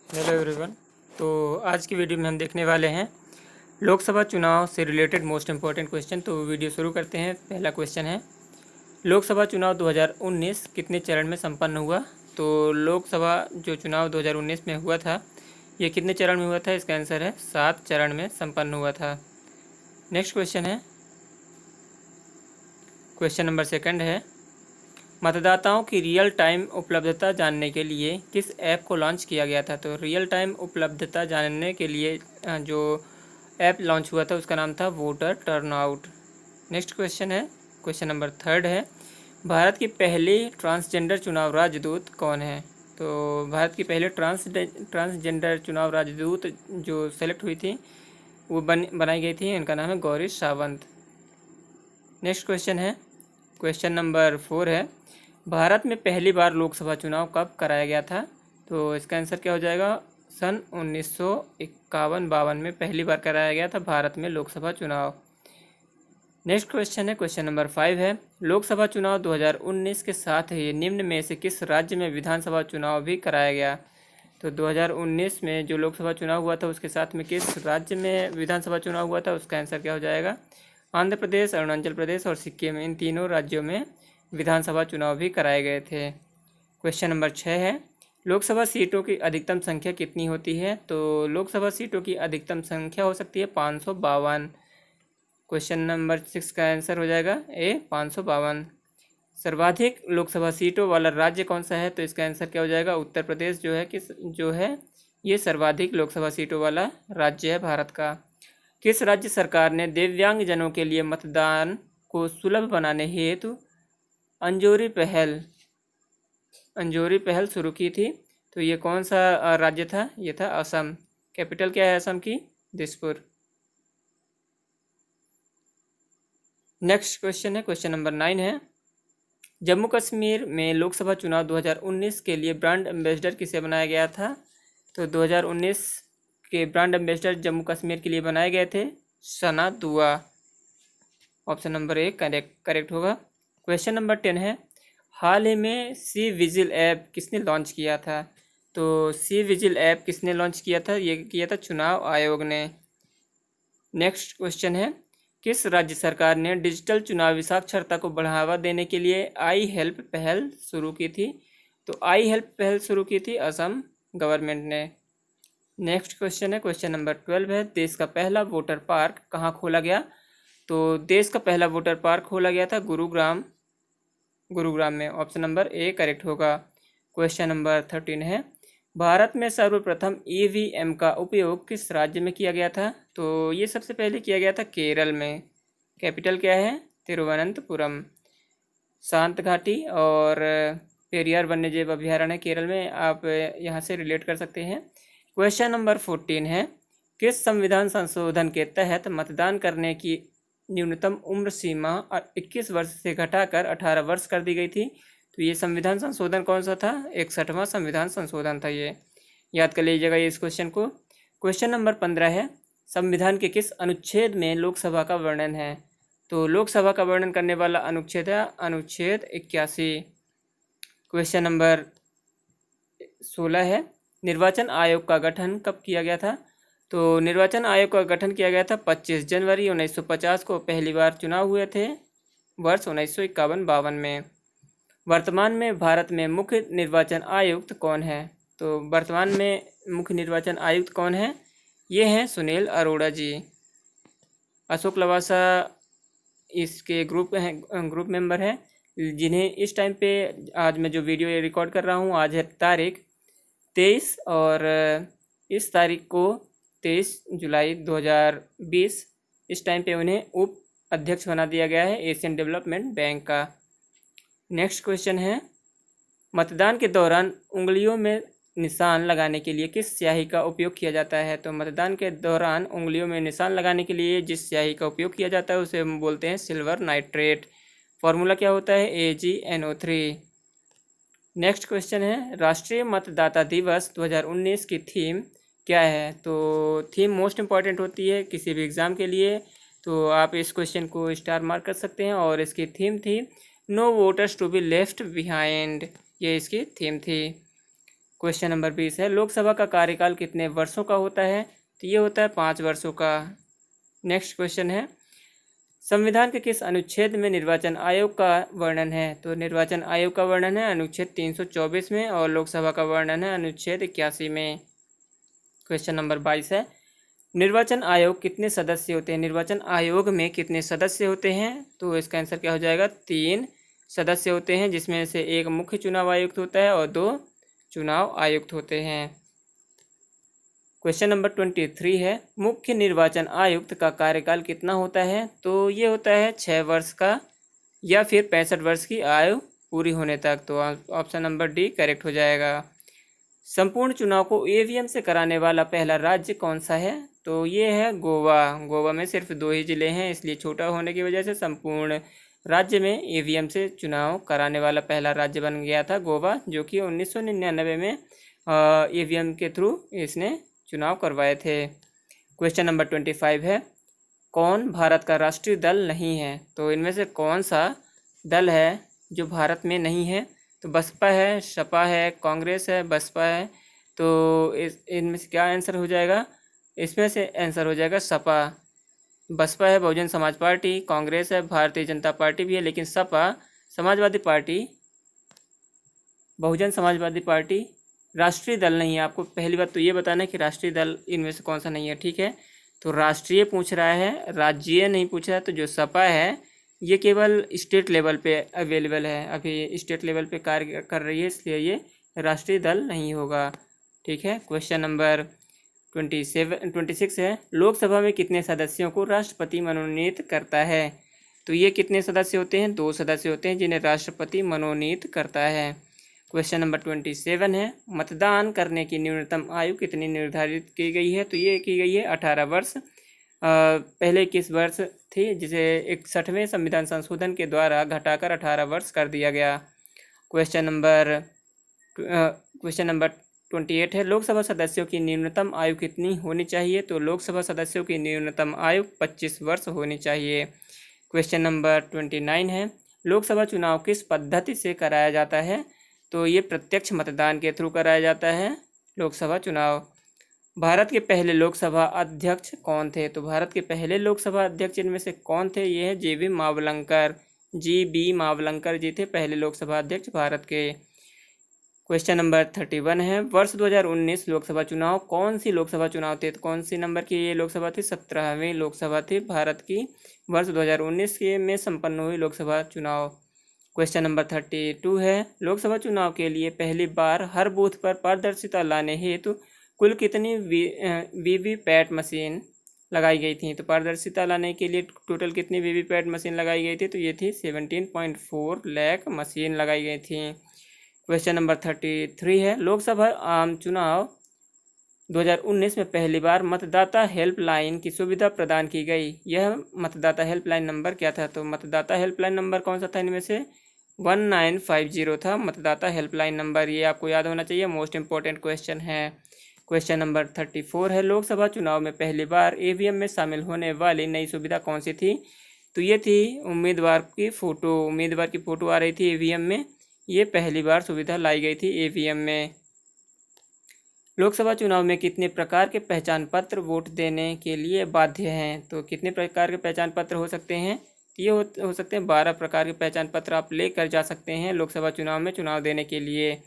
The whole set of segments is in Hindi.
Hello everyone. तो आज की वीडियो में हम देखने वाले हैं लोकसभा चुनाव से रिलेटेड मोस्ट इम्पॉर्टेंट क्वेश्चन। तो वीडियो शुरू करते हैं। पहला क्वेश्चन है, लोकसभा चुनाव 2019 कितने चरण में संपन्न हुआ? तो लोकसभा जो चुनाव 2019 में हुआ था, ये कितने चरण में हुआ था? इसका आंसर है 7 चरण में संपन्न हुआ था। नेक्स्ट क्वेश्चन है, क्वेश्चन नंबर सेकंड है, मतदाताओं की रियल टाइम उपलब्धता जानने के लिए किस ऐप को लॉन्च किया गया था? तो रियल टाइम उपलब्धता जानने के लिए जो ऐप लॉन्च हुआ था उसका नाम था वोटर टर्नआउट। नेक्स्ट क्वेश्चन है, क्वेश्चन नंबर थर्ड है, भारत की पहली ट्रांसजेंडर चुनाव राजदूत कौन है? तो भारत की पहले ट्रांसजेंडर चुनाव राजदूत जो सेलेक्ट हुई थी वो बनाई गई थी, इनका नाम है गौरी सावंत। नेक्स्ट क्वेश्चन है, क्वेश्चन नंबर 4 है, भारत में पहली बार लोकसभा चुनाव कब कराया गया था? तो इसका आंसर क्या हो जाएगा? सन 1951-52 में पहली बार कराया गया था भारत में लोकसभा चुनाव। नेक्स्ट क्वेश्चन है, क्वेश्चन नंबर 5 है, लोकसभा चुनाव 2019 के साथ ही निम्न में से किस राज्य में विधानसभा चुनाव भी कराया गया? तो 2019 में जो लोकसभा चुनाव हुआ था उसके साथ में किस राज्य में विधानसभा चुनाव हुआ था? उसका आंसर क्या हो जाएगा? आंध्र प्रदेश, अरुणाचल प्रदेश और सिक्किम, इन तीनों राज्यों में विधानसभा चुनाव भी कराए गए थे। क्वेश्चन नंबर 6 है, लोकसभा सीटों की अधिकतम संख्या कितनी होती है? तो लोकसभा सीटों की अधिकतम संख्या हो सकती है 552। क्वेश्चन नंबर 6 का आंसर हो जाएगा ए 552। सर्वाधिक लोकसभा सीटों वाला राज्य कौन सा है? तो इसका आंसर क्या हो जाएगा? उत्तर प्रदेश जो है ये सर्वाधिक लोकसभा सीटों वाला राज्य है भारत का। किस राज्य सरकार ने दिव्यांगजनों के लिए मतदान को सुलभ बनाने हेतु अंजोरी पहल शुरू की थी? तो ये कौन सा राज्य था? ये था असम। कैपिटल क्या है असम की? दिसपुर। नेक्स्ट क्वेश्चन है, क्वेश्चन नंबर 9 है, जम्मू कश्मीर में लोकसभा चुनाव 2019 के लिए ब्रांड एम्बेसडर किसे बनाया गया था? तो 2019 के ब्रांड एम्बेसडर जम्मू कश्मीर के लिए बनाए गए थे सना दुआ। ऑप्शन नंबर 1 करेक्ट होगा। क्वेश्चन नंबर 10 है, हाल ही में सी विजिल ऐप किसने लॉन्च किया था? तो सी विजिल ऐप किसने लॉन्च किया था? ये किया था चुनाव आयोग ने। नेक्स्ट क्वेश्चन है, किस राज्य सरकार ने डिजिटल चुनावी साक्षरता को बढ़ावा देने के लिए आई हेल्प पहल शुरू की थी? तो आई हेल्प पहल शुरू की थी असम गवर्नमेंट ने। नेक्स्ट क्वेश्चन है, क्वेश्चन नंबर 12 है, देश का पहला वाटर पार्क कहाँ खोला गया? तो देश का पहला वाटर पार्क खोला गया था गुरुग्राम में। ऑप्शन नंबर ए करेक्ट होगा। क्वेश्चन नंबर 13 है, भारत में सर्वप्रथम ईवीएम का उपयोग किस राज्य में किया गया था? तो ये सबसे पहले किया गया था केरल में। कैपिटल क्या है? तिरुवनंतपुरम। शांत घाटी और पेरियार वन्यजीव अभ्यारण्य है केरल में, आप यहाँ से रिलेट कर सकते हैं। क्वेश्चन नंबर 14 है, किस संविधान संशोधन के तहत मतदान करने की न्यूनतम उम्र सीमा 21 वर्ष से घटाकर 18 वर्ष कर दी गई थी? तो ये संविधान संशोधन कौन सा था? 61वां संविधान संशोधन था ये, याद कर लीजिएगा ये इस क्वेश्चन को। क्वेश्चन नंबर 15 है, संविधान के किस अनुच्छेद में लोकसभा का वर्णन है? तो लोकसभा का वर्णन करने वाला अनुच्छेद है अनुच्छेद 81। क्वेश्चन नंबर 16 है, निर्वाचन आयोग का गठन कब किया गया था? तो निर्वाचन आयोग का गठन किया गया था 25 जनवरी 1950 को। पहली बार चुनाव हुए थे वर्ष 1951-52 में। वर्तमान में भारत में मुख्य निर्वाचन आयुक्त कौन है? तो वर्तमान में मुख्य निर्वाचन आयुक्त कौन है? ये हैं सुनील अरोड़ा जी। अशोक लवासा इसके ग्रुप मेंबर हैं, जिन्हें इस टाइम पे आज मैं जो वीडियो रिकॉर्ड कर रहा हूँ, आज है तारीख 23 और इस तारीख को 23 जुलाई 2020, इस टाइम पे उन्हें उप अध्यक्ष बना दिया गया है एशियन डेवलपमेंट बैंक का। नेक्स्ट क्वेश्चन है, मतदान के दौरान उंगलियों में निशान लगाने के लिए किस स्याही का उपयोग किया जाता है? तो मतदान के दौरान उंगलियों में निशान लगाने के लिए जिस स्याही का उपयोग किया जाता है उसे हम बोलते हैं सिल्वर नाइट्रेट। फॉर्मूला क्या होता है? AgNO3। नेक्स्ट क्वेश्चन है, राष्ट्रीय मतदाता दिवस 2019 की थीम क्या है? तो थीम मोस्ट इम्पॉर्टेंट होती है किसी भी एग्ज़ाम के लिए, तो आप इस क्वेश्चन को स्टार मार्क कर सकते हैं। और इसकी थीम थी no voters to be left behind, ये इसकी थीम थी। क्वेश्चन नंबर 20 है, लोकसभा का कार्यकाल कितने वर्षों का होता है? तो ये होता है 5 वर्षों का। नेक्स्ट क्वेश्चन है, संविधान के किस अनुच्छेद में निर्वाचन आयोग का वर्णन है? तो निर्वाचन आयोग का वर्णन है अनुच्छेद 324 में और लोकसभा का वर्णन है अनुच्छेद 81 में। क्वेश्चन नंबर 22 है, निर्वाचन आयोग कितने सदस्य होते हैं? निर्वाचन आयोग में कितने सदस्य होते हैं? तो इसका आंसर क्या हो जाएगा? 3 सदस्य होते हैं, जिसमें से एक मुख्य चुनाव आयुक्त होता है और 2 चुनाव आयुक्त होते हैं। क्वेश्चन नंबर 23 है, मुख्य निर्वाचन आयुक्त का कार्यकाल कितना होता है? तो ये होता है 6 वर्ष का या फिर 65 वर्ष की आयु पूरी होने तक। तो ऑप्शन नंबर डी करेक्ट हो जाएगा। संपूर्ण चुनाव को ईवीएम से कराने वाला पहला राज्य कौन सा है? तो ये है गोवा। गोवा में सिर्फ 2 ही ज़िले हैं, इसलिए छोटा होने की वजह से संपूर्ण राज्य में ईवीएम से चुनाव कराने वाला पहला राज्य बन गया था गोवा, जो कि 1999 में ईवीएम के थ्रू इसने चुनाव करवाए थे। क्वेश्चन नंबर 25 है, कौन भारत का राष्ट्रीय दल नहीं है? तो इनमें से कौन सा दल है जो भारत में नहीं है? तो बसपा है, सपा है, कांग्रेस है, बसपा है। तो इनमें से क्या आंसर हो जाएगा? इसमें से आंसर हो जाएगा सपा। बसपा है बहुजन समाज पार्टी, कांग्रेस है, भारतीय जनता पार्टी भी है, लेकिन सपा समाजवादी पार्टी, बहुजन समाजवादी पार्टी राष्ट्रीय दल नहीं है। आपको पहली बात तो ये बताना है कि राष्ट्रीय दल इनमें से कौन सा नहीं है, ठीक है। तो राष्ट्रीय पूछ रहा है, राज्यीय नहीं पूछ रहा है। तो जो सपा है ये केवल स्टेट लेवल पे अवेलेबल है, अभी स्टेट लेवल पे कार्य कर रही है, इसलिए ये राष्ट्रीय दल नहीं होगा, ठीक है। क्वेश्चन नंबर 26 है, लोकसभा में कितने सदस्यों को राष्ट्रपति मनोनीत करता है? तो ये कितने सदस्य होते हैं? 2 सदस्य होते हैं जिन्हें राष्ट्रपति मनोनीत करता है। क्वेश्चन नंबर 27 है, मतदान करने की न्यूनतम आयु कितनी निर्धारित की गई है? तो ये की गई है 18 वर्ष। पहले 21 वर्ष थी, जिसे 61वें संविधान संशोधन के द्वारा घटाकर 18 वर्ष कर दिया गया। क्वेश्चन नंबर 28 है, लोकसभा सदस्यों की न्यूनतम आयु कितनी होनी चाहिए? तो लोकसभा सदस्यों की न्यूनतम आयु 25 वर्ष होनी चाहिए। क्वेश्चन नंबर 29 है, लोकसभा चुनाव किस पद्धति से कराया जाता है? तो ये प्रत्यक्ष मतदान के थ्रू कराया जाता है लोकसभा चुनाव। भारत के पहले लोकसभा अध्यक्ष कौन थे? तो भारत के पहले लोकसभा अध्यक्ष इनमें से कौन थे? ये है जी.बी. मावलंकर। जी.बी. मावलंकर जी थे पहले लोकसभा अध्यक्ष भारत के। क्वेश्चन नंबर 31 है, वर्ष 2019 लोकसभा चुनाव कौन सी लोकसभा चुनाव थे? तो कौन सी नंबर की ये लोकसभा थी? 17वीं लोकसभा थी भारत की, वर्ष 2019 के में संपन्न हुई लोकसभा चुनाव। क्वेश्चन नंबर 32 है, लोकसभा चुनाव के लिए पहली बार हर बूथ पर पारदर्शिता लाने हेतु कुल कितनी वीवीपैट मशीन लगाई गई थी? तो पारदर्शिता लाने के लिए टोटल कितनी वीवीपैट मशीन लगाई गई थी? तो ये थी 17.4 लाख मशीन लगाई गई थी। क्वेश्चन नंबर 33 है, लोकसभा आम चुनाव 2019 में पहली बार मतदाता हेल्पलाइन की सुविधा प्रदान की गई। यह मतदाता हेल्पलाइन नंबर क्या था? तो मतदाता हेल्पलाइन नंबर कौन सा था? इनमें से 1950 था मतदाता हेल्पलाइन नंबर। ये आपको याद होना चाहिए, मोस्ट इंपॉर्टेंट क्वेश्चन है। क्वेश्चन नंबर 34 है, लोकसभा चुनाव में पहली बार ईवीएम में शामिल होने वाली नई सुविधा कौन सी थी? तो ये थी उम्मीदवार की फ़ोटो आ रही थी ईवीएम में। ये पहली बार सुविधा लाई गई थी ईवीएम में। लोकसभा चुनाव में कितने प्रकार के पहचान पत्र वोट देने के लिए बाध्य हैं? तो कितने प्रकार के पहचान पत्र हो सकते हैं? ये हो सकते हैं 12 प्रकार के पहचान पत्र आप लेकर जा सकते हैं लोकसभा चुनाव में चुनाव देने के लिए।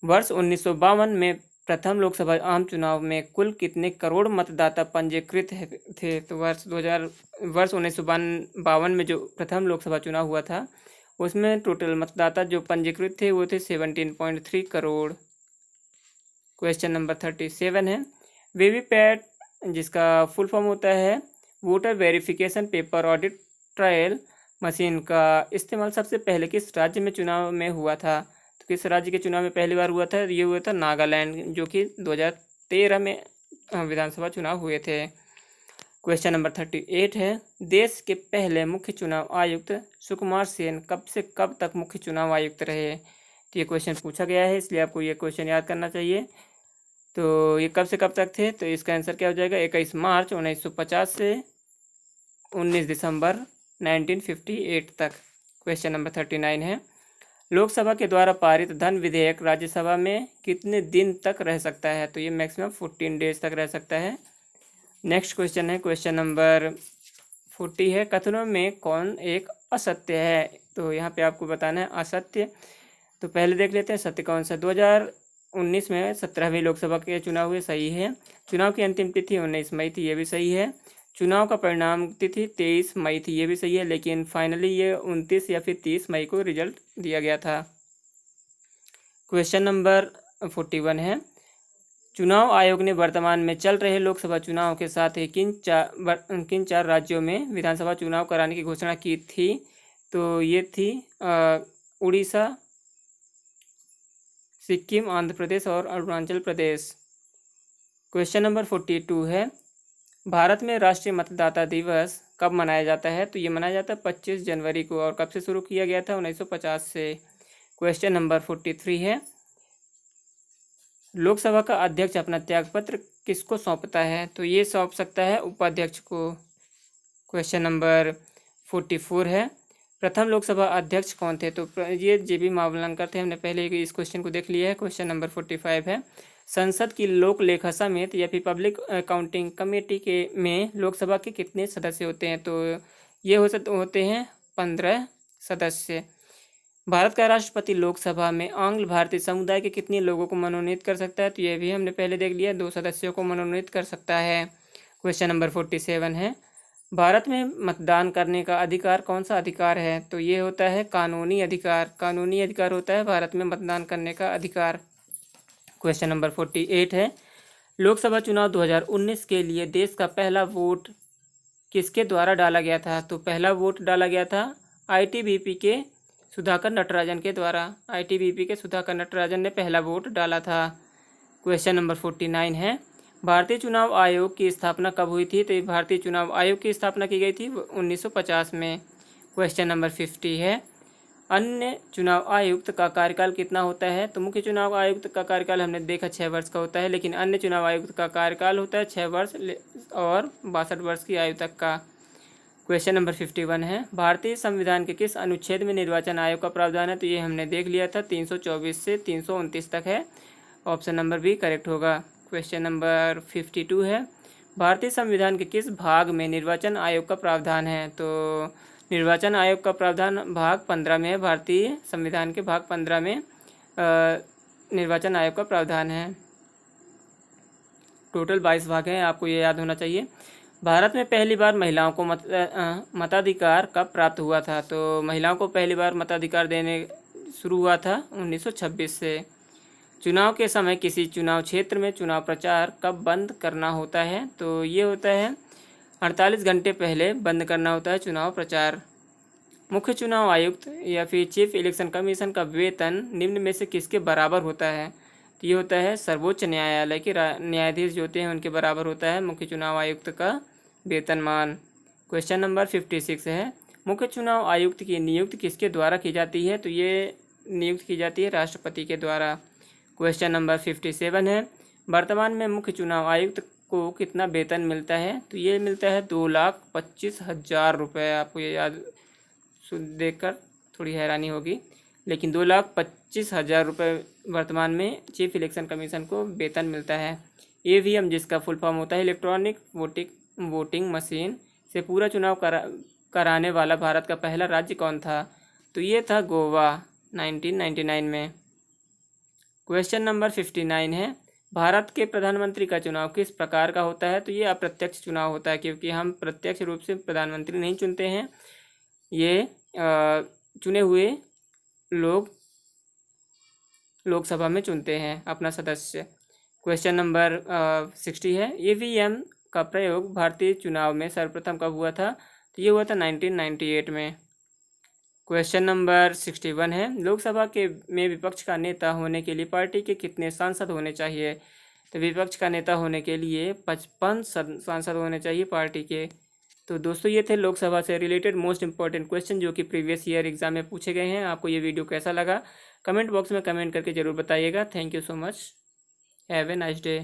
वर्ष 1952 में प्रथम लोकसभा आम चुनाव में कुल कितने करोड़ मतदाता पंजीकृत थे? तो वर्ष 1952 में जो प्रथम लोकसभा चुनाव हुआ था उसमें टोटल मतदाता जो पंजीकृत थे वो थे 17.3 करोड़। क्वेश्चन नंबर 37 है, वीवीपैट जिसका फुल फॉर्म होता है voter verification paper audit trial machine का इस्तेमाल सबसे पहले किस राज्य में चुनाव में हुआ था? तो किस राज्य के चुनाव में पहली बार हुआ था? ये हुआ था नागालैंड, जो कि 2013 में विधानसभा चुनाव हुए थे। क्वेश्चन नंबर 38 है, देश के पहले मुख्य चुनाव आयुक्त सुकुमार सेन कब से कब तक मुख्य चुनाव आयुक्त रहे? तो ये क्वेश्चन पूछा गया है, इसलिए आपको ये क्वेश्चन याद करना चाहिए। तो ये कब से कब तक थे? तो इसका आंसर क्या हो जाएगा? 21 मार्च 1950 से 19 दिसंबर 1958 तक। क्वेश्चन नंबर 39 है, लोकसभा के द्वारा पारित धन विधेयक राज्यसभा में कितने दिन तक रह सकता है? तो ये मैक्सिमम 14 डेज तक रह सकता है। नेक्स्ट क्वेश्चन है क्वेश्चन नंबर 40 है, कथनों में कौन एक असत्य है? तो यहाँ पे आपको बताना है असत्य। तो पहले देख लेते हैं सत्य कौन सा। 2019 में 17वीं लोकसभा के चुनाव हुए, सही है। चुनाव की अंतिम तिथि 19 मई थी, ये भी सही है। चुनाव का परिणाम तिथि 23 मई थी, ये भी सही है, लेकिन फाइनली ये 29 या फिर 30 मई को रिजल्ट दिया गया था। क्वेश्चन नंबर 41 है, चुनाव आयोग ने वर्तमान में चल रहे लोकसभा चुनाव के साथ ही किन चार राज्यों में विधानसभा चुनाव कराने की घोषणा की थी? तो ये थी उड़ीसा, सिक्किम, आंध्र प्रदेश और अरुणाचल प्रदेश। क्वेश्चन नंबर 42 है, भारत में राष्ट्रीय मतदाता दिवस कब मनाया जाता है? तो ये मनाया जाता है 25 जनवरी को। और कब से शुरू किया गया था? 1950 से। क्वेश्चन नंबर 43 है, लोकसभा का अध्यक्ष अपना त्यागपत्र किसको सौंपता है? तो ये सौंप सकता है उपाध्यक्ष को। क्वेश्चन नंबर 44 है, प्रथम लोकसभा अध्यक्ष कौन थे? तो ये JB मावलंकर थे, हमने पहले इस क्वेश्चन को देख लिया है। क्वेश्चन नंबर 45 है, संसद की लोक लेखा समिति या फिर पब्लिक अकाउंटिंग कमेटी के में लोकसभा के कितने सदस्य होते हैं? तो ये होते हैं 15 सदस्य। भारत का राष्ट्रपति लोकसभा में आंग्ल भारतीय समुदाय के कितने लोगों को मनोनीत कर सकता है? तो ये भी हमने पहले देख लिया, 2 सदस्यों को मनोनीत कर सकता है। क्वेश्चन नंबर 47 है, भारत में मतदान करने का अधिकार कौन सा अधिकार है? तो ये होता है कानूनी अधिकार। कानूनी अधिकार होता है भारत में मतदान करने का अधिकार। क्वेश्चन नंबर 48 है, लोकसभा चुनाव 2019 के लिए देश का पहला वोट किसके द्वारा डाला गया था? तो पहला वोट डाला गया था ITBP के सुधाकर नटराजन के द्वारा। ITBP के सुधाकर नटराजन ने पहला वोट डाला था। क्वेश्चन नंबर 49 है, भारतीय चुनाव आयोग की स्थापना कब हुई थी? तो भारतीय चुनाव आयोग की स्थापना की गई थी 1950 में। क्वेश्चन नंबर 50 है, अन्य चुनाव आयुक्त का कार्यकाल कितना होता है? तो मुख्य चुनाव आयुक्त का कार्यकाल हमने देखा 6 वर्ष का होता है, लेकिन अन्य चुनाव आयुक्त का कार्यकाल होता है 6 वर्ष और 62 वर्ष की आयु तक का। क्वेश्चन नंबर 51 है, भारतीय संविधान के किस अनुच्छेद में निर्वाचन आयोग का प्रावधान है? तो ये हमने देख लिया था, 324 से 329 तक है। ऑप्शन नंबर बी करेक्ट होगा। क्वेश्चन नंबर 52 है, भारतीय संविधान के किस भाग में निर्वाचन आयोग का प्रावधान है? तो निर्वाचन आयोग का प्रावधान भाग 15 में है। भारतीय संविधान के भाग 15 में निर्वाचन आयोग का प्रावधान है। टोटल 22 भाग हैं, आपको ये याद होना चाहिए। भारत में पहली बार महिलाओं को मताधिकार कब प्राप्त हुआ था? तो महिलाओं को पहली बार मताधिकार देने शुरू हुआ था 1926 से। चुनाव के समय किसी चुनाव क्षेत्र में चुनाव प्रचार कब बंद करना होता है? तो ये होता है 48 घंटे पहले बंद करना होता है चुनाव प्रचार। मुख्य चुनाव आयुक्त या फिर चीफ इलेक्शन कमीशन का वेतन निम्न में से किसके बराबर होता है? तो ये होता है सर्वोच्च न्यायालय के न्यायाधीश जो होते हैं उनके बराबर होता है मुख्य चुनाव आयुक्त का वेतनमान। क्वेश्चन नंबर 56 है, मुख्य चुनाव आयुक्त की नियुक्ति किसके द्वारा की जाती है? तो ये नियुक्त की जाती है राष्ट्रपति के द्वारा। क्वेश्चन नंबर 57 है, वर्तमान में मुख्य चुनाव आयुक्त को कितना वेतन मिलता है? तो ये मिलता है 2,25,000 रुपये। आपको ये याद देखकर थोड़ी हैरानी होगी, लेकिन 2,25,000 रुपये वर्तमान में चीफ इलेक्शन कमीशन को वेतन मिलता है। EVM जिसका फुल फॉर्म होता है इलेक्ट्रॉनिक वोटिंग मशीन से पूरा चुनाव कराने वाला भारत का पहला राज्य कौन था? तो ये था गोवा 1999 में। क्वेश्चन नंबर 59 है, भारत के प्रधानमंत्री का चुनाव किस प्रकार का होता है? तो ये अप्रत्यक्ष चुनाव होता है, क्योंकि हम प्रत्यक्ष रूप से प्रधानमंत्री नहीं चुनते हैं, ये चुने हुए लोग लोकसभा में चुनते हैं अपना सदस्य। क्वेश्चन नंबर 60 है, EVM का प्रयोग भारतीय चुनाव में सर्वप्रथम कब हुआ था? तो ये हुआ था 1998 में। क्वेश्चन नंबर 61 है, लोकसभा के में विपक्ष का नेता होने के लिए पार्टी के कितने सांसद होने चाहिए? तो विपक्ष का नेता होने के लिए 55 सांसद होने चाहिए पार्टी के। तो दोस्तों ये थे लोकसभा से रिलेटेड मोस्ट इंपॉर्टेंट क्वेश्चन जो कि प्रीवियस ईयर एग्जाम में पूछे गए हैं। आपको ये वीडियो कैसा लगा कमेंट बॉक्स में कमेंट करके ज़रूर बताइएगा। Thank you so much, have a nice day.